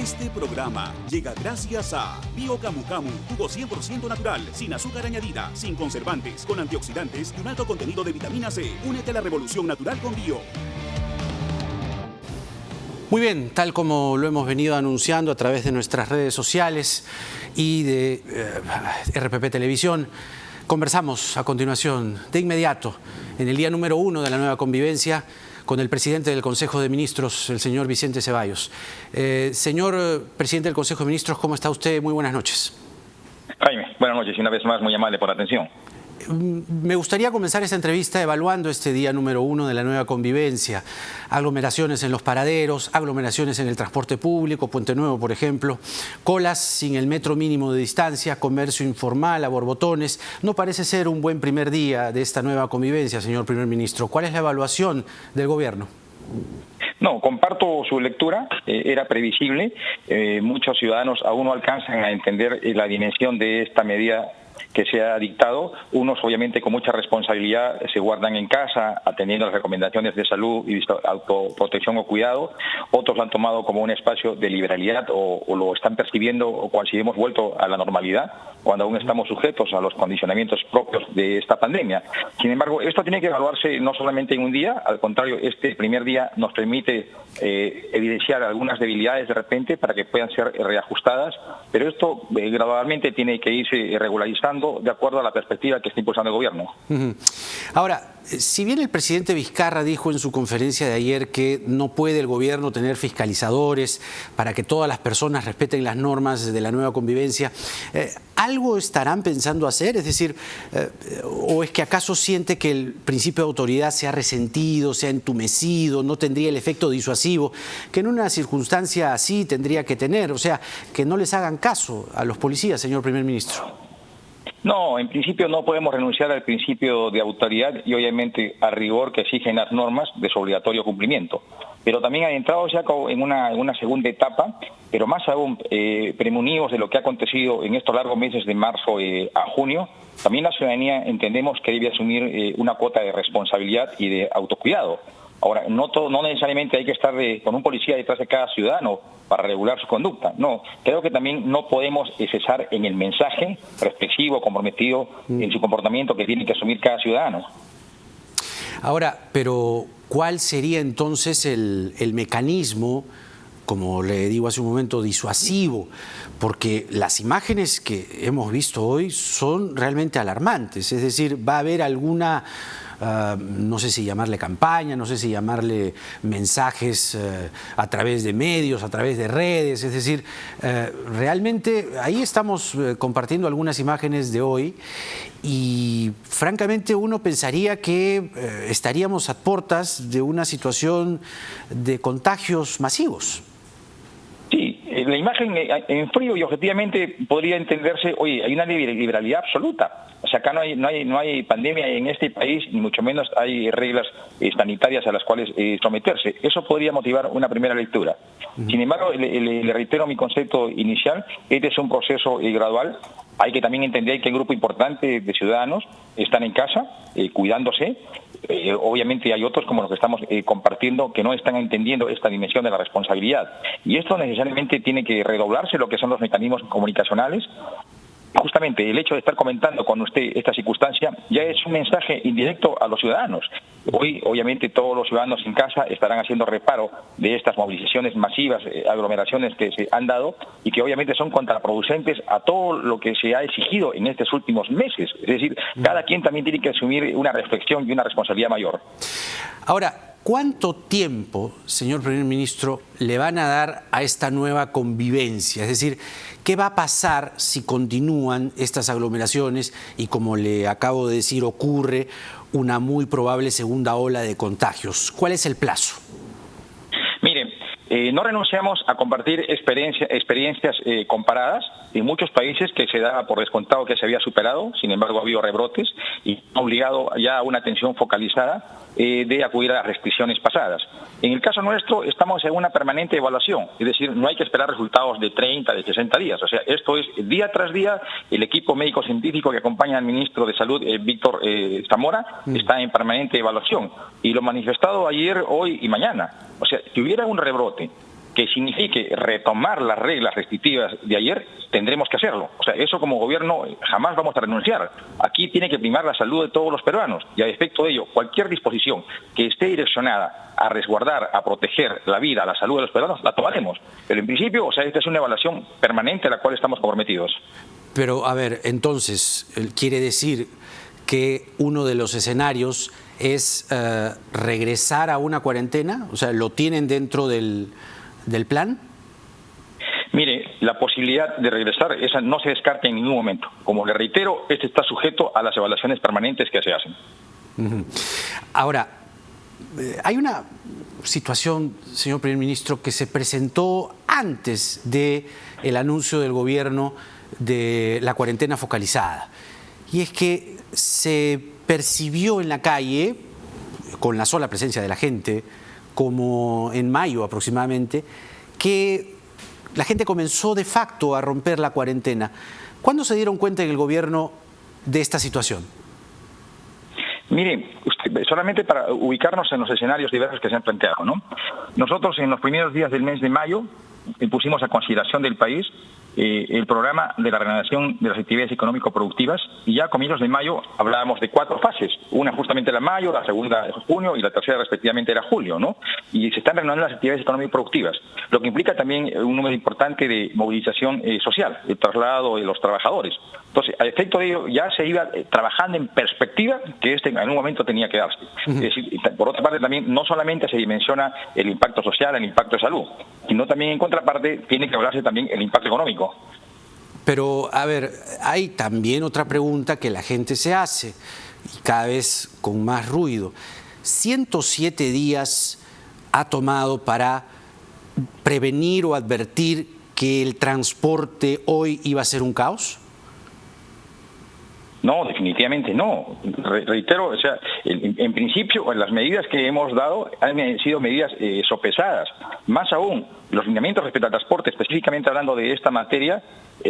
Este programa llega gracias a Bio Camu Camu, jugo 100% natural, sin azúcar añadida, sin conservantes, con antioxidantes y un alto contenido de vitamina C. Únete a la revolución natural con Bio. Muy bien, tal como lo hemos venido anunciando a través de nuestras redes sociales y de RPP Televisión, conversamos a continuación, de inmediato, en el día número 1 de la nueva convivencia, con el presidente del Consejo de Ministros, el señor Vicente Ceballos. Señor presidente del Consejo de Ministros, ¿cómo está usted? Muy buenas noches. Jaime, buenas noches y una vez más muy amable por la atención. Me gustaría comenzar esta entrevista evaluando este día número 1 de la nueva convivencia. Aglomeraciones en los paraderos, aglomeraciones en el transporte público, Puente Nuevo, por ejemplo, colas sin el metro mínimo de distancia, comercio informal a borbotones. No parece ser un buen primer día de esta nueva convivencia, señor primer ministro. ¿Cuál es la evaluación del gobierno? No, comparto su lectura, era previsible. Muchos ciudadanos aún no alcanzan a entender la dimensión de esta medida que se ha dictado. Unos, obviamente, con mucha responsabilidad se guardan en casa, atendiendo las recomendaciones de salud y autoprotección o cuidado. Otros lo han tomado como un espacio de liberalidad o lo están percibiendo o cual si hemos vuelto a la normalidad, cuando aún estamos sujetos a los condicionamientos propios de esta pandemia. Sin embargo, esto tiene que evaluarse no solamente en un día, al contrario, este primer día nos permite evidenciar algunas debilidades de repente para que puedan ser reajustadas, pero esto gradualmente tiene que irse regularizando de acuerdo a la perspectiva que está impulsando el gobierno. Ahora, si bien el presidente Vizcarra dijo en su conferencia de ayer que no puede el gobierno tener fiscalizadores para que todas las personas respeten las normas de la nueva convivencia, ¿algo estarán pensando hacer? Es decir, ¿o es que acaso siente que el principio de autoridad se ha resentido, se ha entumecido, no tendría el efecto disuasivo que en una circunstancia así tendría que tener? O sea, que no les hagan caso a los policías, señor primer ministro. No, en principio no podemos renunciar al principio de autoridad y obviamente al rigor que exigen las normas de su obligatorio cumplimiento. Pero también adentrados ya en una segunda etapa, pero más aún premonidos de lo que ha acontecido en estos largos meses de marzo a junio, también la ciudadanía entendemos que debe asumir una cuota de responsabilidad y de autocuidado. Ahora, no necesariamente hay que estar con un policía detrás de cada ciudadano para regular su conducta. No, creo que también no podemos cesar en el mensaje reflexivo, comprometido en su comportamiento que tiene que asumir cada ciudadano. Ahora, pero ¿cuál sería entonces el mecanismo, como le digo hace un momento, disuasivo? Porque las imágenes que hemos visto hoy son realmente alarmantes. Es decir, va a haber alguna... no sé si llamarle campaña, no sé si llamarle mensajes a través de medios, a través de redes, es decir, realmente ahí estamos compartiendo algunas imágenes de hoy y francamente uno pensaría que estaríamos a puertas de una situación de contagios masivos. Sí, la imagen en frío y objetivamente podría entenderse, oye, hay una liberalidad absoluta. O sea, acá no hay pandemia en este país, ni mucho menos hay reglas sanitarias a las cuales someterse. Eso podría motivar una primera lectura. Sin embargo, le reitero mi concepto inicial, este es un proceso gradual. Hay que también entender que hay un grupo importante de ciudadanos están en casa, cuidándose. Obviamente hay otros, como los que estamos compartiendo, que no están entendiendo esta dimensión de la responsabilidad. Y esto necesariamente tiene que redoblarse lo que son los mecanismos comunicacionales. Justamente el hecho de estar comentando con usted esta circunstancia ya es un mensaje indirecto a los ciudadanos. Hoy, obviamente, todos los ciudadanos en casa estarán haciendo reparo de estas movilizaciones masivas, aglomeraciones que se han dado y que obviamente son contraproducentes a todo lo que se ha exigido en estos últimos meses. Es decir, cada quien también tiene que asumir una reflexión y una responsabilidad mayor. Ahora, ¿cuánto tiempo, señor primer ministro, le van a dar a esta nueva convivencia? Es decir, ¿qué va a pasar si continúan estas aglomeraciones y, como le acabo de decir, ocurre una muy probable segunda ola de contagios? ¿Cuál es el plazo? Mire, no renunciamos a compartir experiencias comparadas en muchos países que se daba por descontado que se había superado. Sin embargo, ha habido rebrotes y ha obligado ya a una atención focalizada de acudir a las restricciones pasadas. En el caso nuestro estamos en una permanente evaluación, es decir, no hay que esperar resultados de 30, de 60 días, o sea, esto es día tras día. El equipo médico-científico que acompaña al ministro de Salud, Víctor Zamora, está en permanente evaluación y lo manifestado ayer, hoy y mañana. O sea, si hubiera un rebrote que signifique retomar las reglas restrictivas de ayer, tendremos que hacerlo. O sea, eso como gobierno jamás vamos a renunciar. Aquí tiene que primar la salud de todos los peruanos y a efecto de ello, cualquier disposición que esté direccionada a resguardar, a proteger la vida, la salud de los peruanos, la tomaremos. Pero en principio, o sea, esta es una evaluación permanente a la cual estamos comprometidos. Pero, a ver, entonces, quiere decir que uno de los escenarios es regresar a una cuarentena, o sea, ¿lo tienen dentro del plan? Mire, la posibilidad de regresar, esa no se descarta en ningún momento. Como le reitero, este está sujeto a las evaluaciones permanentes que se hacen. Ahora, hay una situación, señor primer ministro, que se presentó antes del anuncio del gobierno de la cuarentena focalizada, y es que se percibió en la calle, con la sola presencia de la gente, como en mayo aproximadamente, que la gente comenzó de facto a romper la cuarentena. ¿Cuándo se dieron cuenta en el gobierno de esta situación? Mire, solamente para ubicarnos en los escenarios diversos que se han planteado, ¿no? Nosotros en los primeros días del mes de mayo pusimos a consideración del país el programa de la reanudación de las actividades económico-productivas y ya a comienzos de mayo hablábamos de 4 fases. Una justamente era mayo, la segunda junio y la tercera respectivamente era julio, ¿no? Y se están reanudando las actividades económico-productivas, lo que implica también un número importante de movilización social, el traslado de los trabajadores. Entonces, a efecto de ello, ya se iba trabajando en perspectiva que en un momento tenía que darse. Es decir, por otra parte, también no solamente se dimensiona el impacto social, el impacto de salud, sino también en contraparte tiene que hablarse también el impacto económico. Pero, a ver, hay también otra pregunta que la gente se hace, y cada vez con más ruido. 107 días ha tomado para prevenir o advertir que el transporte hoy iba a ser un caos. No, definitivamente no. Reitero, o sea, en principio las medidas que hemos dado han sido medidas sopesadas. Más aún, los lineamientos respecto al transporte, específicamente hablando de esta materia,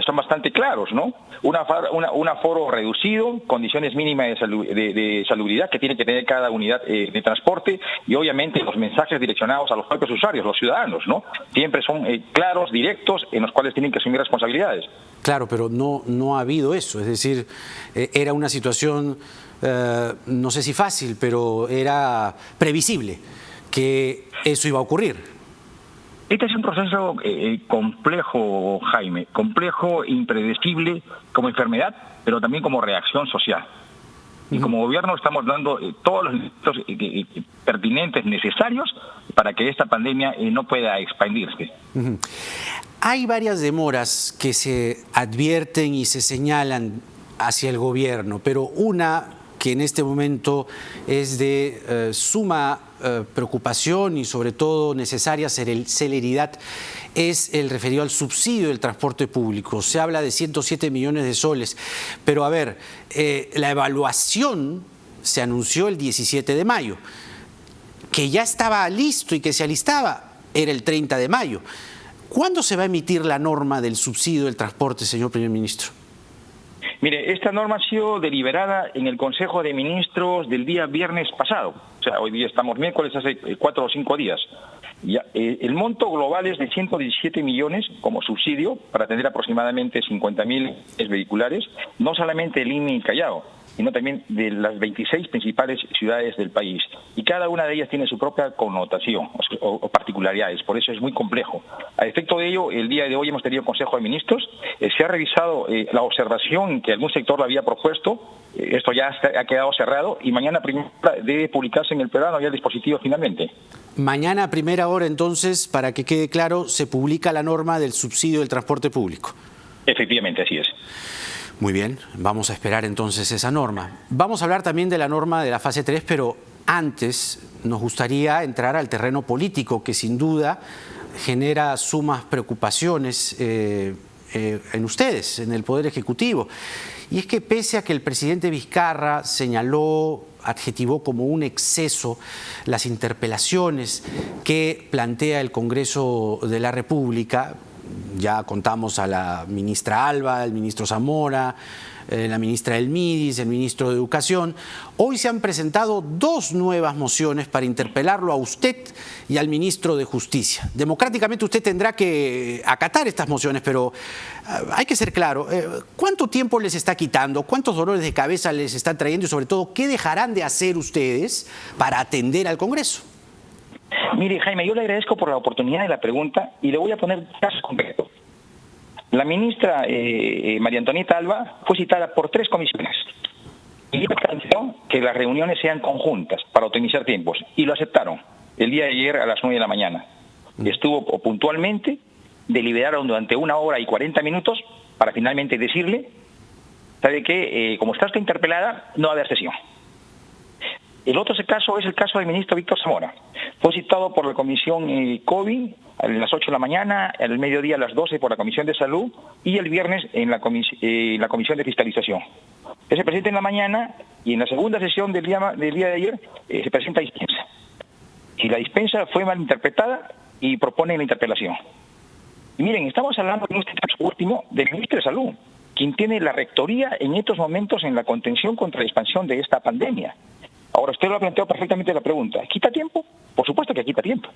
son bastante claros, ¿no? Un aforo reducido, condiciones mínimas de salubridad que tiene que tener cada unidad de transporte y obviamente los mensajes direccionados a los propios usuarios, los ciudadanos, ¿no? Siempre son claros, directos, en los cuales tienen que asumir responsabilidades. Claro, pero no ha habido eso, es decir, era una situación, no sé si fácil, pero era previsible que eso iba a ocurrir. Este es un proceso complejo, Jaime, complejo, impredecible como enfermedad, pero también como reacción social. Y como gobierno estamos dando todos los elementos pertinentes, necesarios, para que esta pandemia no pueda expandirse. Hay varias demoras que se advierten y se señalan hacia el gobierno, pero una que en este momento es de suma preocupación y sobre todo necesaria celeridad es el referido al subsidio del transporte público. Se habla de 107 millones de soles, pero a ver, la evaluación se anunció el 17 de mayo, que ya estaba listo y que se alistaba era el 30 de mayo. ¿Cuándo se va a emitir la norma del subsidio del transporte, señor primer ministro? Mire, esta norma ha sido deliberada en el Consejo de Ministros del día viernes pasado. O sea, hoy día estamos miércoles, hace 4 o 5 días. Ya, el monto global es de 117 millones como subsidio para atender aproximadamente 50.000 vehiculares, no solamente de Lima y Callao, sino también de las 26 principales ciudades del país. Y cada una de ellas tiene su propia connotación o particularidades, por eso es muy complejo. A efecto de ello, el día de hoy hemos tenido Consejo de Ministros, se ha revisado la observación que algún sector le había propuesto, esto ya ha quedado cerrado y mañana debe publicarse en el Peruano ya el dispositivo finalmente. Mañana a primera hora, entonces, para que quede claro, se publica la norma del subsidio del transporte público. Efectivamente, así es. Muy bien, vamos a esperar entonces esa norma. Vamos a hablar también de la norma de la fase 3, pero antes nos gustaría entrar al terreno político, que sin duda genera sumas preocupaciones en ustedes, en el Poder Ejecutivo. Y es que pese a que el presidente Vizcarra señaló, adjetivó como un exceso las interpelaciones que plantea el Congreso de la República, ya contamos a la ministra Alba, el ministro Zamora, la ministra del MIDIS, el ministro de Educación. Hoy se han presentado 2 nuevas mociones para interpelarlo a usted y al ministro de Justicia. Democráticamente usted tendrá que acatar estas mociones, pero hay que ser claro, ¿cuánto tiempo les está quitando? ¿Cuántos dolores de cabeza les está trayendo? Y sobre todo, ¿qué dejarán de hacer ustedes para atender al Congreso? Mire, Jaime, yo le agradezco por la oportunidad de la pregunta y le voy a poner casos concretos. La ministra María Antonieta Alba fue citada por 3 comisiones y dio atención que las reuniones sean conjuntas para optimizar tiempos y lo aceptaron el día de ayer a las 9 de la mañana. Estuvo puntualmente, deliberaron durante 1 hora y 40 minutos para finalmente decirle, ¿sabe qué? Como está usted interpelada, no va a haber sesión. El otro caso es el caso del ministro Víctor Zamora. Fue citado por la comisión COVID a las 8 de la mañana, al mediodía a las 12 por la Comisión de Salud y el viernes en la Comisión de Fiscalización. Él se presenta en la mañana y en la segunda sesión del día de ayer se presenta dispensa. Y la dispensa fue mal interpretada y propone la interpelación. Y miren, estamos hablando en este caso último del ministro de Salud, quien tiene la rectoría en estos momentos en la contención contra la expansión de esta pandemia. Ahora, usted lo ha planteado perfectamente la pregunta. ¿Quita tiempo? Por supuesto que quita tiempo.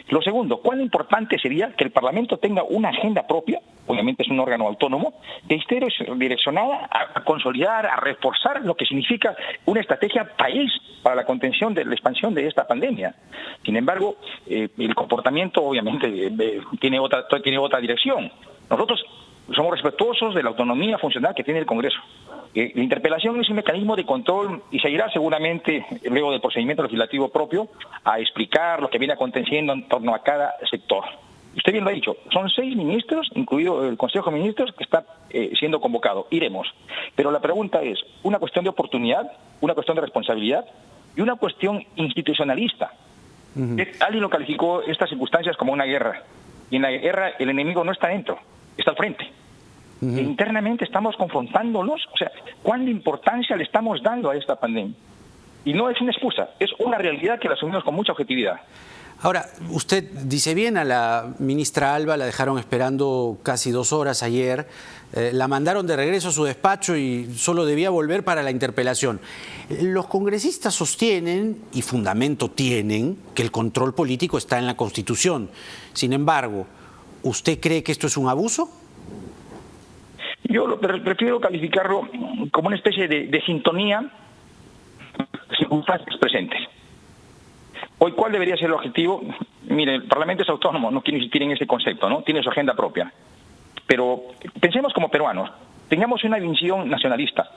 Lo segundo, ¿cuán importante sería que el Parlamento tenga una agenda propia? Obviamente es un órgano autónomo, que esté direccionada a consolidar, a reforzar lo que significa una estrategia país para la contención de la expansión de esta pandemia. Sin embargo, el comportamiento obviamente tiene otra dirección. Nosotros somos respetuosos de la autonomía funcional que tiene el Congreso. La interpelación es un mecanismo de control y se irá seguramente, luego del procedimiento legislativo propio, a explicar lo que viene aconteciendo en torno a cada sector. Usted bien lo ha dicho, son 6 ministros, incluido el Consejo de Ministros, que está siendo convocado. Iremos. Pero la pregunta es una cuestión de oportunidad, una cuestión de responsabilidad y una cuestión institucionalista. Alguien lo calificó estas circunstancias como una guerra. Y en la guerra el enemigo no está dentro, está al frente. E internamente estamos confrontándolos, o sea, ¿cuánta importancia le estamos dando a esta pandemia? Y no es una excusa, es una realidad que la asumimos con mucha objetividad. Ahora, usted dice bien, a la ministra Alba la dejaron esperando casi 2 horas ayer, la mandaron de regreso a su despacho y solo debía volver para la interpelación. Los congresistas sostienen, y fundamento tienen, que el control político está en la Constitución. Sin embargo, ¿usted cree que esto es un abuso? Yo prefiero calificarlo como una especie de sintonía de circunstancias presentes. Hoy, ¿cuál debería ser el objetivo? Mire, el Parlamento es autónomo, no quiere insistir en ese concepto, ¿no? Tiene su agenda propia. Pero pensemos como peruanos, tengamos una visión nacionalista.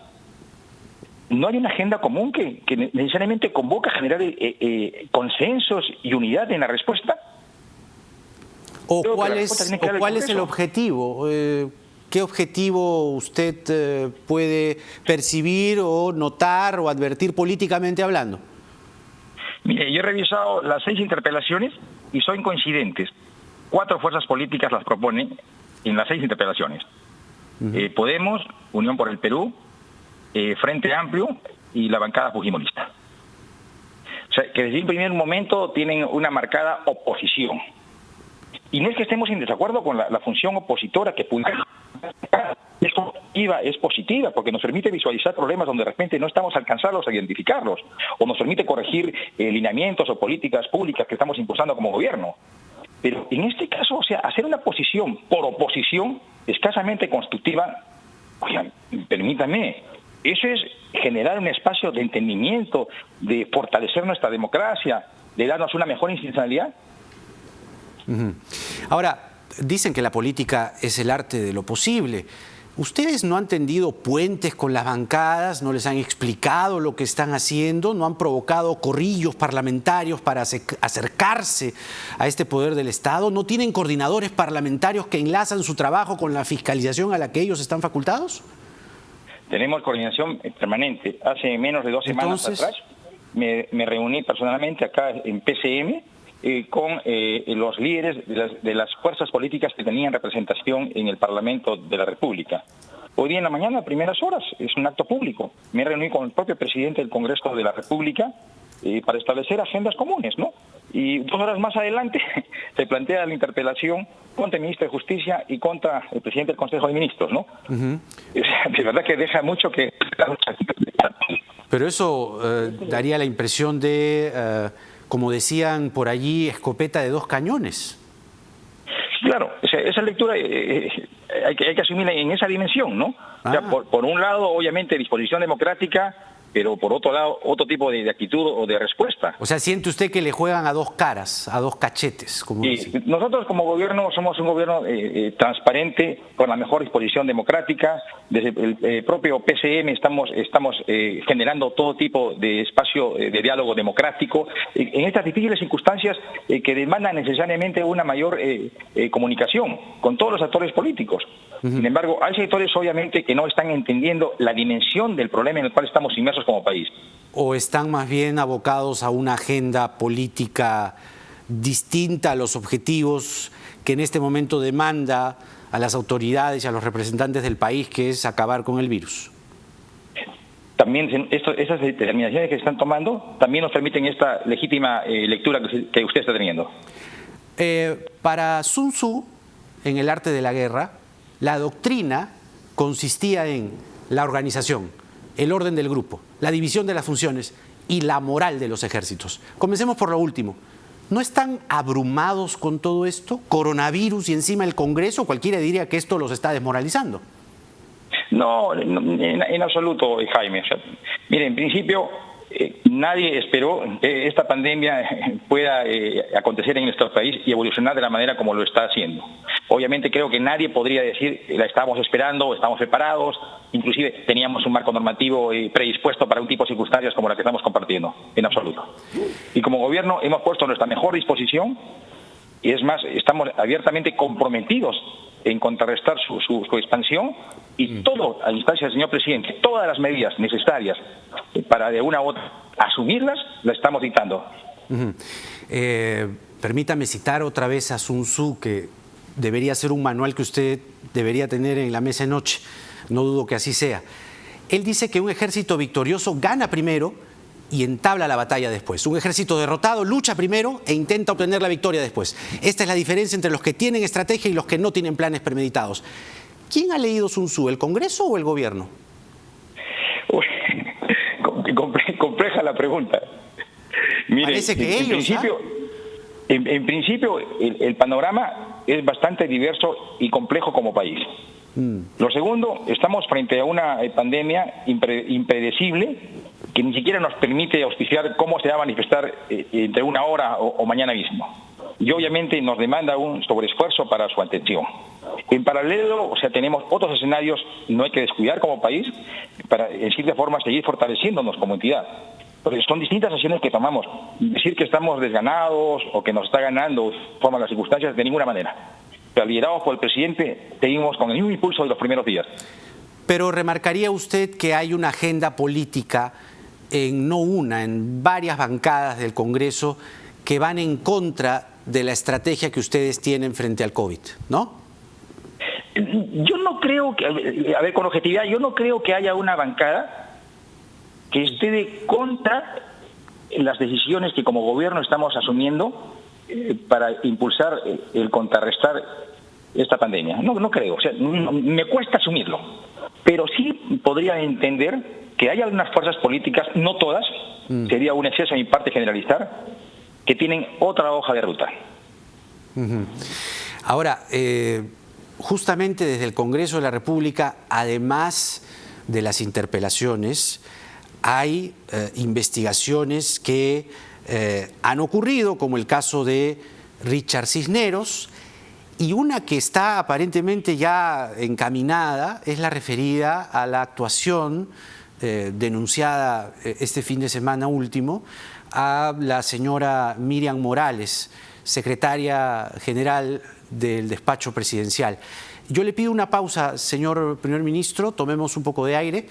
¿No hay una agenda común que necesariamente convoca a generar consensos y unidad en la respuesta? ¿O cuál es el objetivo? ¿Qué objetivo usted puede percibir o notar o advertir políticamente hablando? Mire, yo he revisado las 6 interpelaciones y son coincidentes. 4 fuerzas políticas las proponen en las 6 interpelaciones. Podemos, Unión por el Perú, Frente Amplio y la bancada fujimorista. O sea, que desde el primer momento tienen una marcada oposición. Y no es que estemos en desacuerdo con la función opositora que es positiva porque nos permite visualizar problemas donde de repente no estamos alcanzados a identificarlos o nos permite corregir lineamientos o políticas públicas que estamos impulsando como gobierno. Pero en este caso, o sea, hacer una posición por oposición escasamente constructiva, oigan, permítame, eso es generar un espacio de entendimiento, de fortalecer nuestra democracia, de darnos una mejor institucionalidad. Ahora, dicen que la política es el arte de lo posible. ¿Ustedes no han tendido puentes con las bancadas, no les han explicado lo que están haciendo, no han provocado corrillos parlamentarios para acercarse a este poder del Estado? ¿No tienen coordinadores parlamentarios que enlazan su trabajo con la fiscalización a la que ellos están facultados? Tenemos coordinación permanente. Hace menos de 2 semanas atrás me reuní personalmente acá en PCM con los líderes de las fuerzas políticas que tenían representación en el Parlamento de la República. Hoy día en la mañana, a primeras horas, es un acto público. Me reuní con el propio presidente del Congreso de la República para establecer agendas comunes, ¿no? Y 2 horas más adelante se plantea la interpelación contra el ministro de Justicia y contra el presidente del Consejo de Ministros, ¿no? De verdad que deja mucho que... Pero eso daría la impresión de, como decían por allí, escopeta de 2 cañones. Claro, esa lectura hay que asumirla en esa dimensión, ¿no? O sea, por un lado, obviamente, disposición democrática, pero por otro lado, otro tipo de actitud o de respuesta. O sea, ¿siente usted que le juegan a 2 caras, a 2 cachetes? Como dice? Nosotros como gobierno somos un gobierno transparente, con la mejor disposición democrática. Desde el propio PCM estamos generando todo tipo de espacio de diálogo democrático en estas difíciles circunstancias que demandan necesariamente una mayor comunicación con todos los actores políticos. Sin embargo, hay sectores obviamente que no están entendiendo la dimensión del problema en el cual estamos inmersos como país. ¿O están más bien abocados a una agenda política distinta a los objetivos que en este momento demanda a las autoridades y a los representantes del país, que es acabar con el virus? También esas determinaciones que se están tomando también nos permiten esta legítima lectura que usted está teniendo. Para Sun Tzu, en El arte de la guerra, la doctrina consistía en la organización, el orden del grupo, la división de las funciones y la moral de los ejércitos. Comencemos por lo último. ¿No están abrumados con todo esto? Coronavirus y encima el Congreso, cualquiera diría que esto los está desmoralizando. No, en absoluto, Jaime. O sea, mire, en principio nadie esperó que esta pandemia pueda acontecer en nuestro país y evolucionar de la manera como lo está haciendo. Obviamente creo que nadie podría decir la estábamos esperando, estamos preparados, inclusive teníamos un marco normativo predispuesto para un tipo de circunstancias como la que estamos compartiendo, en absoluto. Y como gobierno hemos puesto nuestra mejor disposición y es más, estamos abiertamente comprometidos en contrarrestar su expansión y todo, a instancia del señor presidente, todas las medidas necesarias para de una u otra asumirlas, las estamos dictando. Permítame citar otra vez a Sun Tzu, que debería ser un manual que usted debería tener en la mesa de noche. No dudo que así sea. Él dice que un ejército victorioso gana primero y entabla la batalla después. Un ejército derrotado lucha primero e intenta obtener la victoria después. Esta es la diferencia entre los que tienen estrategia y los que no tienen planes premeditados. ¿Quién ha leído Sun Tzu, el Congreso o el gobierno? Uy, compleja la pregunta. Mire, parece que ellos, en principio el panorama es bastante diverso y complejo como país. Lo segundo, estamos frente a una pandemia impredecible que ni siquiera nos permite auspiciar cómo se va a manifestar entre una hora o mañana mismo. Y obviamente nos demanda un sobreesfuerzo para su atención. En paralelo, o sea, tenemos otros escenarios, no hay que descuidar como país, para en cierta forma seguir fortaleciéndonos como entidad. Porque son distintas acciones que tomamos. Decir que estamos desganados o que nos está ganando forma las circunstancias, de ninguna manera. Pero liderados por el presidente, seguimos con el mismo impulso de los primeros días. Pero remarcaría usted que hay una agenda política en varias bancadas del Congreso que van en contra de la estrategia que ustedes tienen frente al COVID, ¿no? Yo no creo que, a ver, con objetividad, yo no creo que haya una bancada que esté de contra las decisiones que como gobierno estamos asumiendo para impulsar el contrarrestar esta pandemia. No creo, o sea, me cuesta asumirlo, pero sí podría entender que hay algunas fuerzas políticas, no todas, sería un exceso de mi parte generalizar, que tienen otra hoja de ruta. Ahora, justamente desde el Congreso de la República, además de las interpelaciones, hay investigaciones que han ocurrido, como el caso de Richard Cisneros, y una que está aparentemente ya encaminada es la referida a la actuación denunciada este fin de semana último a la señora Miriam Morales, secretaria general del despacho presidencial. Yo le pido una pausa, señor primer ministro, tomemos un poco de aire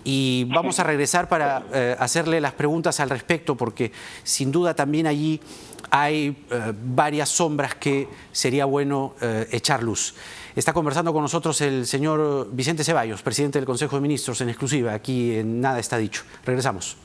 y vamos a regresar para hacerle las preguntas al respecto, porque sin duda también allí hay varias sombras que sería bueno echar luz. Está conversando con nosotros el señor Vicente Ceballos, presidente del Consejo de Ministros, en exclusiva, aquí en Nada Está Dicho. Regresamos.